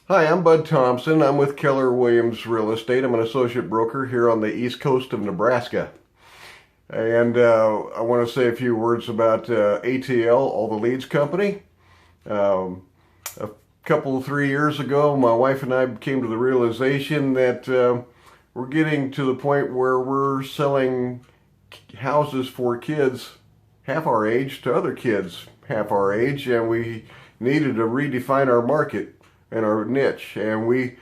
Hi, I'm Bud Thompson. I'm with Keller Williams Real Estate. I'm an associate broker here on the east coast of Nebraska. And I want to say a few words about ATL, All the Leads Company. A couple, 3 years ago, my wife and I came to the realization that we're getting to the point where we're selling houses for kids half our age to other kids half our age, and we needed to redefine our market and our niche. And we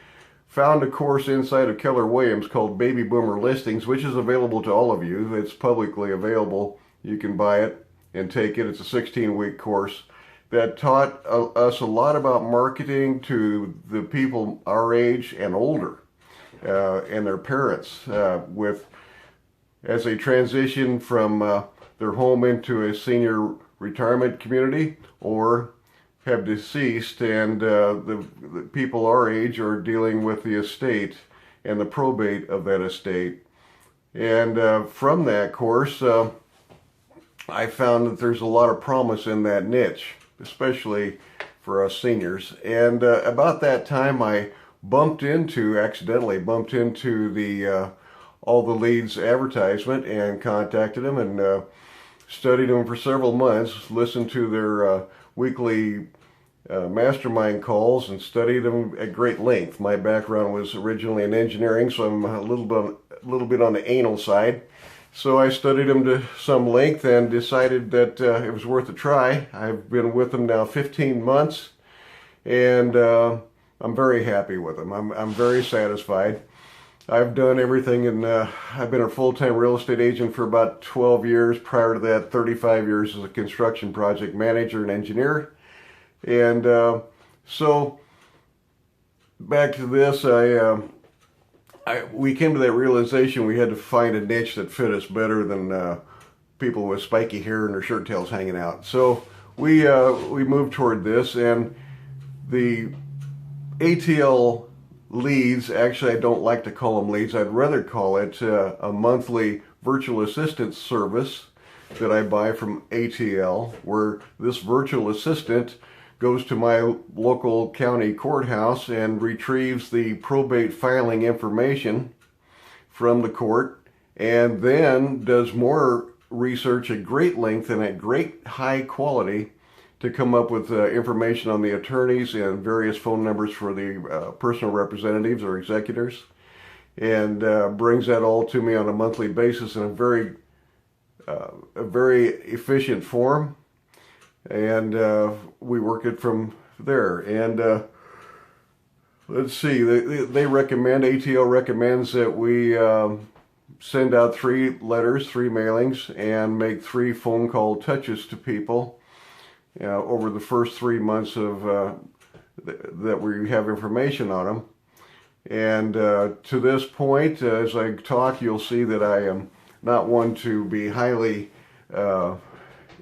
found a course inside of Keller Williams called Baby Boomer Listings, which is available to all of you. It's publicly available. You can buy it and take it. It's a 16-week course that taught us a lot about marketing to the people our age and older, and their parents, with as they transition from their home into a senior retirement community, or have deceased, and the people our age are dealing with the estate and the probate of that estate. And from that course, I found that there's a lot of promise in that niche, especially for us seniors. And about that time, I accidentally bumped into the All the Leads advertisement and contacted them, and studied them for several months, listened to their weekly mastermind calls, and studied them at great length. My background was originally in engineering, so I'm a little bit on the anal side. So I studied them to some length and decided that it was worth a try. I've been with them now 15 months, and I'm very happy with them. I'm very satisfied. I've done everything, and I've been a full-time real estate agent for about 12 years. Prior to that, 35 years as a construction project manager and engineer. And so back to this, we came to that realization we had to find a niche that fit us better than people with spiky hair and their shirt tails hanging out. So we moved toward this, and the ATL leads, actually I don't like to call them leads, I'd rather call it a monthly virtual assistant service that I buy from ATL, where this virtual assistant goes to my local county courthouse and retrieves the probate filing information from the court, and then does more research at great length and at great high quality to come up with information on the attorneys and various phone numbers for the personal representatives or executors, and brings that all to me on a monthly basis in a very efficient form. And we work it from there. And let's see, they recommend, ATL recommends that we send out 3 letters, 3 mailings, and make 3 phone call touches to people over the first 3 months of that we have information on them. And to this point, as I talk, you'll see that I am not one to be highly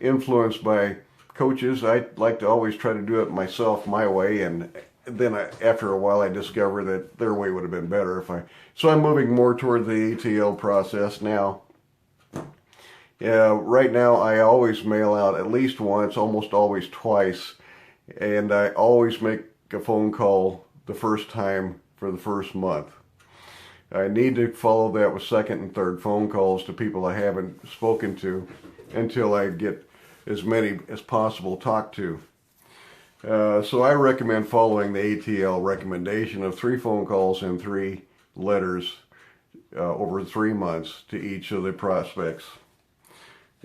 influenced by coaches. I like to always try to do it myself, my way, and then after a while I discover that their way would have been better so I'm moving more toward the ATL process now. Right now I always mail out at least once, almost always twice, and I always make a phone call the first time for the first month. I need to follow that with second and third phone calls to people I haven't spoken to until I get as many as possible talked to. So I recommend following the ATL recommendation of 3 phone calls and 3 letters over 3 months to each of the prospects.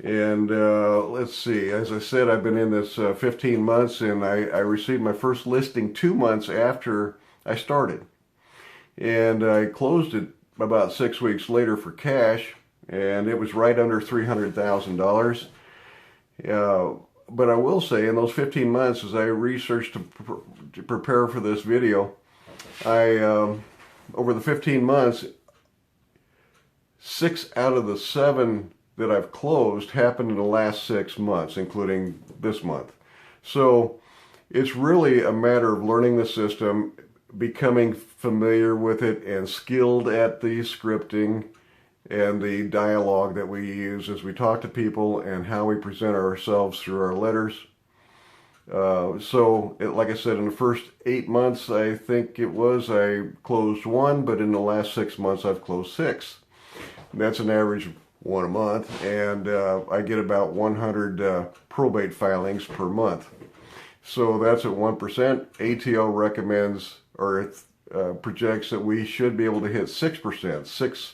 And let's see, as I said, I've been in this 15 months, and I received my first listing 2 months after I started. And I closed it about 6 weeks later for cash, and it was right under $300,000. But I will say, in those 15 months, as I researched to prepare for this video, over the 15 months, 6 out of the 7 that I've closed happened in the last 6 months, including this month. So it's really a matter of learning the system, becoming familiar with it, and skilled at the scripting and the dialogue that we use as we talk to people and how we present ourselves through our letters. Like I said, in the first 8 months, I think it was, I closed one, but in the last 6 months, I've closed six. That's an average of one a month, and I get about 100 probate filings per month. So that's at 1%. ATL recommends, or it projects that we should be able to hit 6%, six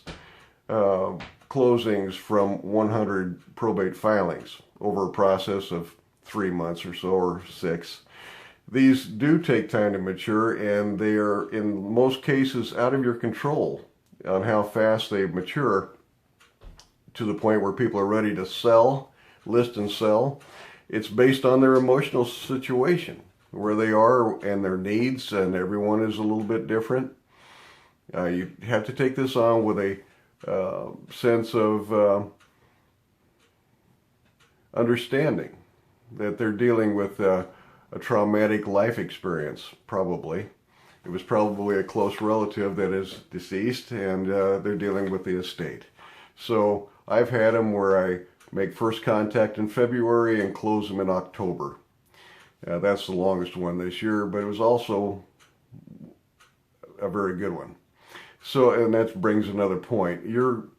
closings from 100 probate filings over a process of 3 months or so, or six. These do take time to mature, and they are in most cases out of your control on how fast they mature to the point where people are ready to sell, list and sell. It's based on their emotional situation, where they are and their needs, and everyone is a little bit different. You have to take this on with a sense of understanding that they're dealing with a traumatic life experience, probably. It was probably a close relative that is deceased, and they're dealing with the estate. So I've had them where I make first contact in February and close them in October. That's the longest one this year, but it was also a very good one. So, and that brings another point. You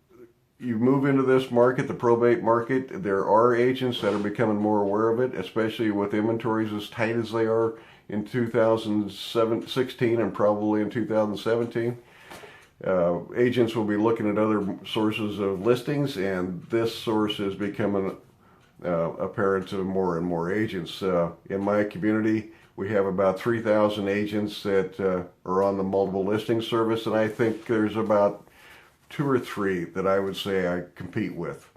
move into this market, the probate market, there are agents that are becoming more aware of it, especially with inventories as tight as they are in 2016 and probably in 2017. Agents will be looking at other sources of listings, and this source is becoming apparent to more and more agents. In my community, we have about 3,000 agents that are on the multiple listing service, and I think there's about 2 or 3 that I would say I compete with.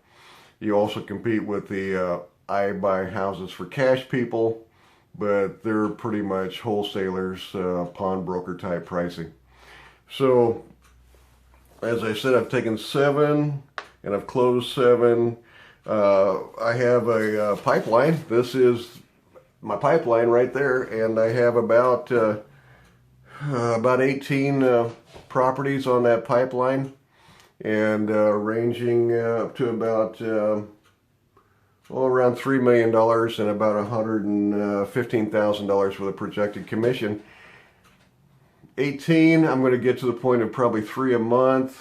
You also compete with the I buy houses for cash people, but they're pretty much wholesalers, pawnbroker type pricing. So, as I said, I've taken 7 and I've closed 7. I have a pipeline. This is my pipeline right there, and I have about 18 properties on that pipeline, and ranging up to about around $3 million and about $115,000 for the projected commission. 18, I'm going to get to the point of probably 3 a month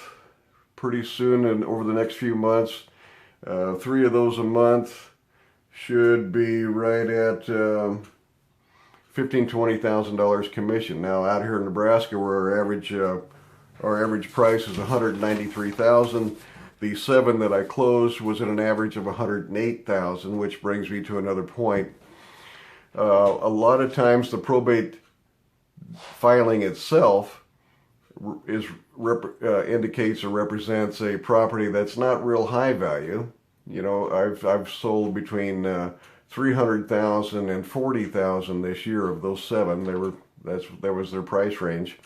pretty soon, and over the next few months. 3 of those a month should be right at $15,000-$20,000 commission. Now, out here in Nebraska, where our average price is $193,000, the 7 that I closed was at an average of $108,000, which brings me to another point. A lot of times, the probate filing itself indicates or represents a property that's not real high value. You know, I've sold between $300,000 and $40,000 this year of those 7. That was their price range.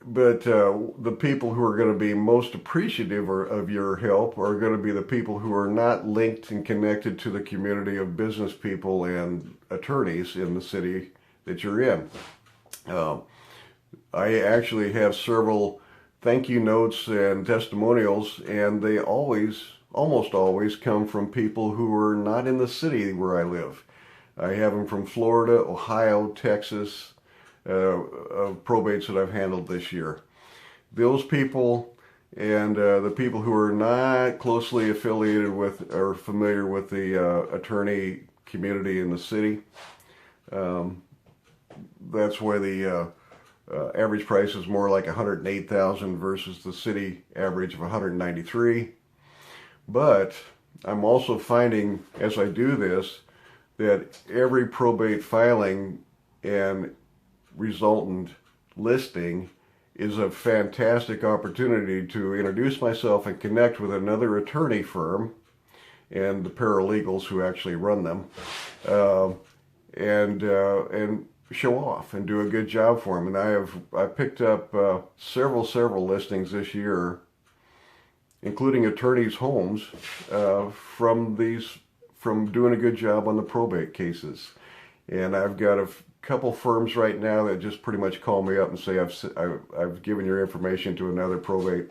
But the people who are going to be most appreciative of your help are going to be the people who are not linked and connected to the community of business people and attorneys in the city that you're in. I actually have several thank you notes and testimonials, and they almost always come from people who are not in the city where I live. I have them from Florida, Ohio, Texas, of probates that I've handled this year. Those people and the people who are not closely affiliated with or familiar with the attorney community in the city, that's why the average price is more like $108,000 versus the city average of $193,000. But I'm also finding, as I do this, that every probate filing and resultant listing is a fantastic opportunity to introduce myself and connect with another attorney firm and the paralegals who actually run them, and show off and do a good job for them. And I picked up several listings this year, including attorneys' homes, from doing a good job on the probate cases. And I've got a couple firms right now that just pretty much call me up and say, I've given your information to another probate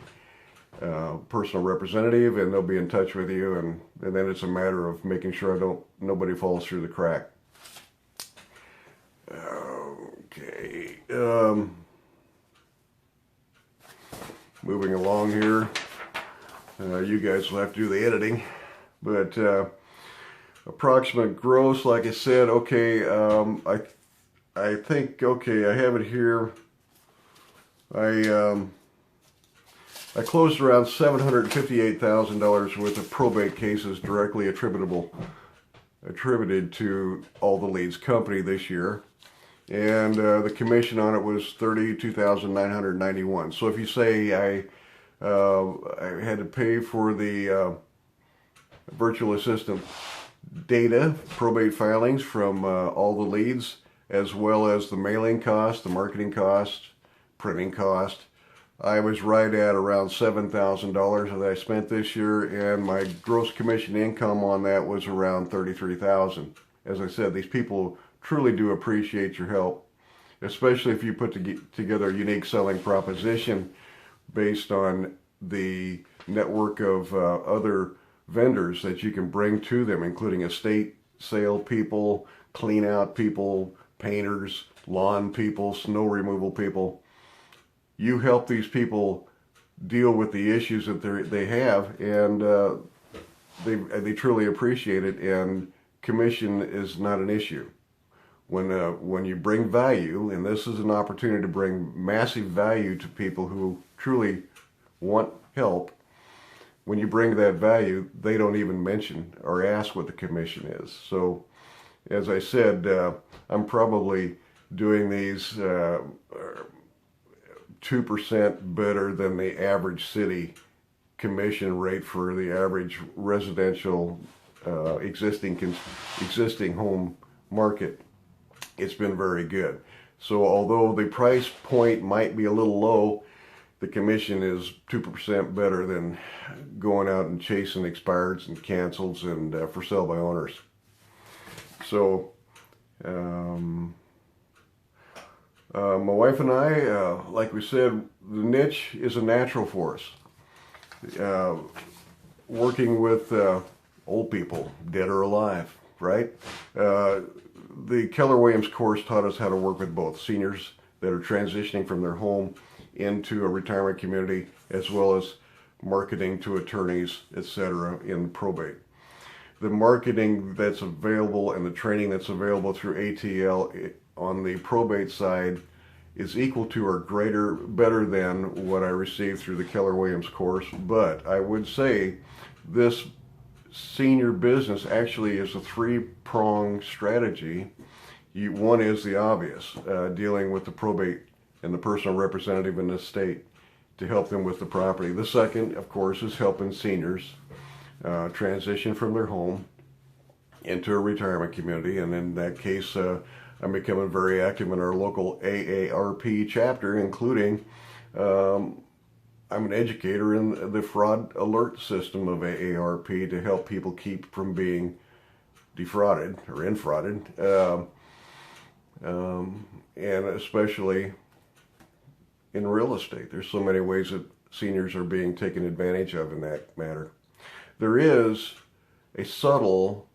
personal representative, and they'll be in touch with you, and then it's a matter of making sure nobody falls through the crack. Okay, moving along here. You guys will have to do the editing, but approximate gross, like I said, okay, I think, okay, I have it here. I closed around $758,000 worth of probate cases directly attributed to All the Leads company this year, and the commission on it was $32,991. So if you say I had to pay for the virtual assistant data, probate filings from All the Leads, as well as the mailing cost, the marketing cost, printing cost, I was right at around $7,000 that I spent this year, and my gross commission income on that was around $33,000. As I said, these people truly do appreciate your help, especially if you put together a unique selling proposition based on the network of other vendors that you can bring to them, including estate sale people, clean out people, painters, lawn people, snow removal people. You help these people deal with the issues that they have, and they truly appreciate it, and commission is not an issue. When you bring value, and this is an opportunity to bring massive value to people who truly want help, when you bring that value, they don't even mention or ask what the commission is. So, as I said, I'm probably doing these 2% better than the average city commission rate for the average residential existing home market. It's been very good. So although the price point might be a little low, the commission is 2% better than going out and chasing expireds and cancels and for sale by owners. So my wife and I, like we said, the niche is a natural for us. Working with old people, dead or alive, right? The Keller Williams course taught us how to work with both seniors that are transitioning from their home into a retirement community, as well as marketing to attorneys, etc. in probate. The marketing that's available and the training that's available through ATL on the probate side is equal to or better than what I received through the Keller Williams course. But I would say this senior business actually is a three-pronged strategy. One is the obvious, dealing with the probate and the personal representative in the state to help them with the property. The second, of course, is helping seniors transition from their home into a retirement community, and in that case, I'm becoming very active in our local AARP chapter, including I'm an educator in the fraud alert system of AARP to help people keep from being defrauded or infrauded, and especially in real estate. There's so many ways that seniors are being taken advantage of in that matter. There is a subtle,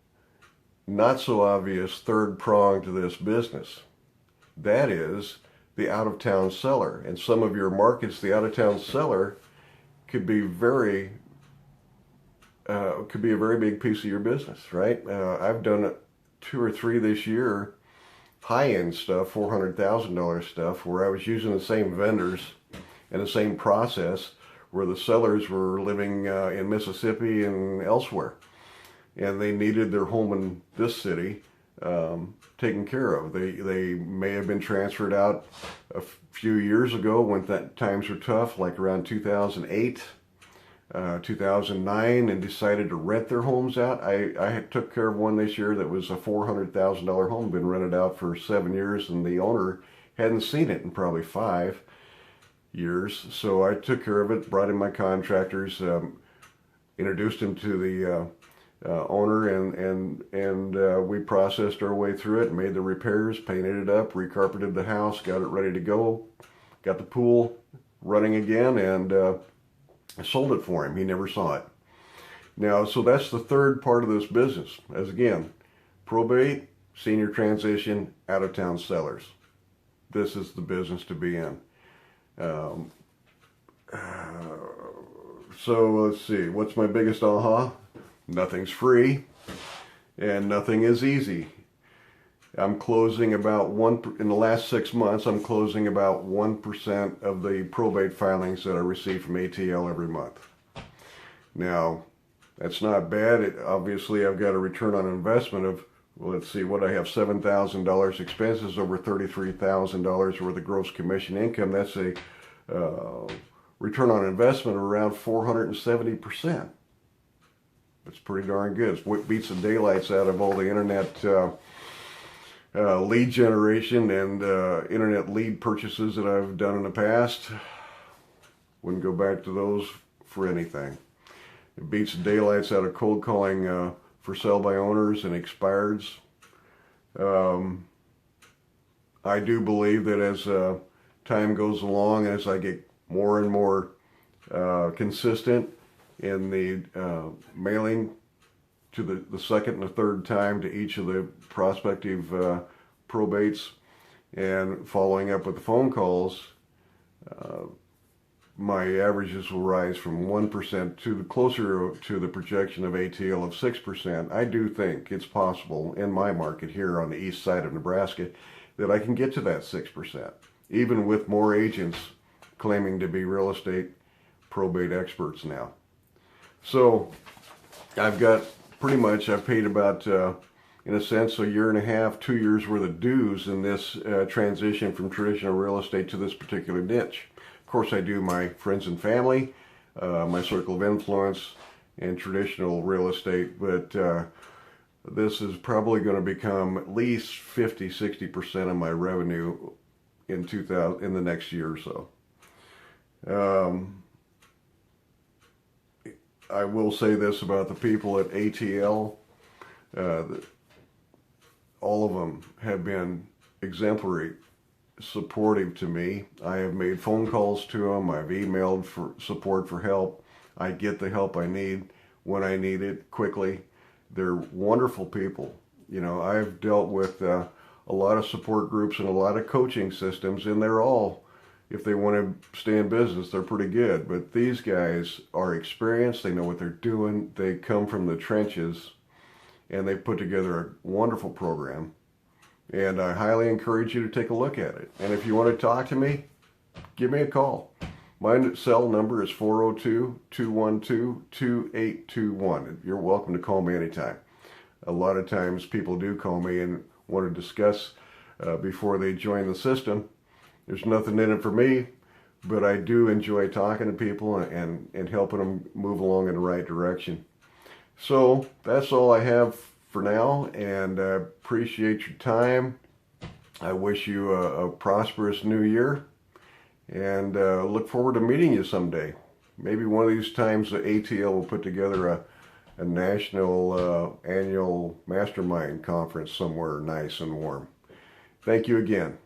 not so obvious third prong to this business. That is the out-of-town seller. In some of your markets, the out-of-town seller could be a very big piece of your business, right? I've done 2 or 3 this year, high-end stuff, $400,000 stuff, where I was using the same vendors and the same process, where the sellers were living in Mississippi and elsewhere, and they needed their home in this city taken care of. They may have been transferred out a few years ago when times were tough, like around 2008, 2009, and decided to rent their homes out. I took care of one this year that was a $400,000 home, been rented out for 7 years, and the owner hadn't seen it in probably 5 years. So I took care of it, brought in my contractors, introduced him to the owner, and we processed our way through it, made the repairs, painted it up, recarpeted the house, got it ready to go, got the pool running again, and I sold it for him. He never saw it. Now, so that's the third part of this business. As again, probate, senior transition, out-of-town sellers. this is the business to be in. So let's see, what's my biggest aha? Nothing's free and nothing is easy. I'm closing about in the last 6 months, I'm closing about 1% of the probate filings that I receive from ATL every month. Now, that's not bad. Obviously, I've got a return on investment of, well, let's see, what I have, $7,000 expenses over $33,000 worth of gross commission income. That's a return on investment of around 470%. That's pretty darn good. It's what beats the daylights out of all the internet lead generation and internet lead purchases that I've done in the past. Wouldn't go back to those for anything. It beats the daylights out of cold calling for sale by owners and expireds. I do believe that as time goes along, as I get more and more consistent in the mailing to the second and the third time to each of the prospective probates and following up with the phone calls, my averages will rise from 1% to closer to the projection of ATL of 6%. I do think it's possible in my market here on the east side of Nebraska that I can get to that 6%, even with more agents claiming to be real estate probate experts now. So I've got pretty much, I've paid about, in a sense, a year and a half, 2 years worth of dues in this transition from traditional real estate to this particular niche. Of course, I do my friends and family, my circle of influence, and traditional real estate, but this is probably going to become at least 50-60% of my revenue in the next year or so. I will say this about the people at ATL, all of them have been exemplary, supportive to me. I have made phone calls to them. I've emailed for support for help. I get the help I need when I need it quickly. They're wonderful people. You know, I've dealt with a lot of support groups and a lot of coaching systems, and they're all, if they want to stay in business, they're pretty good. But these guys are experienced. They know what they're doing. They come from the trenches, and they put together a wonderful program. And I highly encourage you to take a look at it. And if you want to talk to me, give me a call. My cell number is 402-212-2821. You're welcome to call me anytime. A lot of times people do call me and want to discuss before they join the system. There's nothing in it for me, but I do enjoy talking to people and helping them move along in the right direction. So that's all I have for now, and I appreciate your time. I wish you a prosperous new year, and look forward to meeting you someday. Maybe one of these times the ATL will put together a national annual mastermind conference somewhere nice and warm. Thank you again.